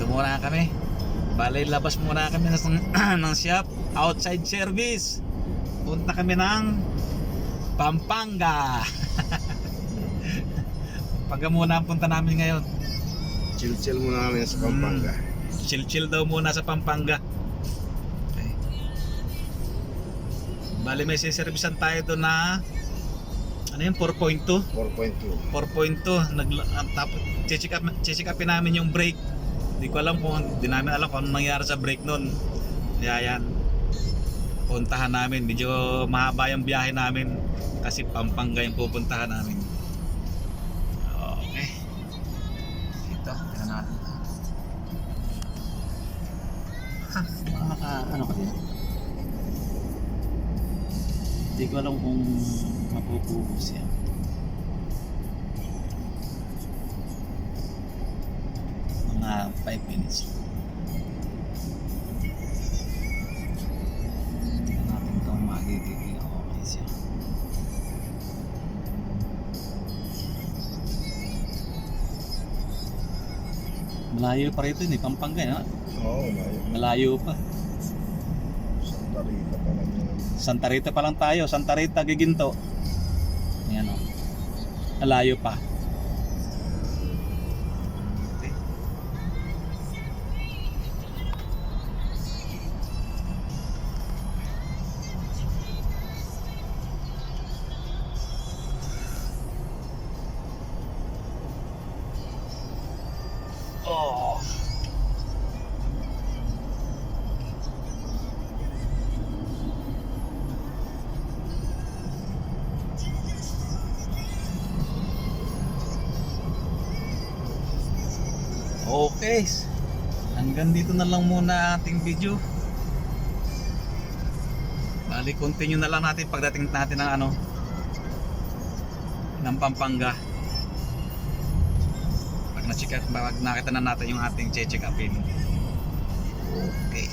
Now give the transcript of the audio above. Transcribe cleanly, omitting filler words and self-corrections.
dito muna kami. Bale, labas muna kami ng shop. Outside service. Punta kami ng Pampanga. Pampanga muna ang punta namin ngayon. Chill-chill muna kami sa Pampanga. Chill-chill daw muna sa Pampanga. Okay. Bale, may siservisan tayo doon na ano yun, 4.2? 4.2. 4.2. Tapos check upin namin yung brake. Hindi ko alam kung, di namin alam kung anong nangyari sa brake nun. Kaya yan, puntahan namin. Medyo mahaba yung biyahe namin kasi Pampanga yung pupuntahan namin. Okay. Ito, tingnan natin. Ha, baka maka, ano ka din? Hindi ko alam kung mapupubos yan. Mga 5 minutes lang. Tingnan natin itong magiging okay siya. Malayo pa rito, hindi Pampanga na. Oo, malayo. Malayo pa. Santa Rita pa lang yun. Santa Rita pa lang tayo, Santa Rita, Giginto. Ayan o. Malayo pa. Okay. Oh. Okay, hanggang dito na lang muna ating video. Bali, continue na lang natin pagdating natin ng ano, ng Pampanga. Pag nakita na natin yung ating check upin. Okay.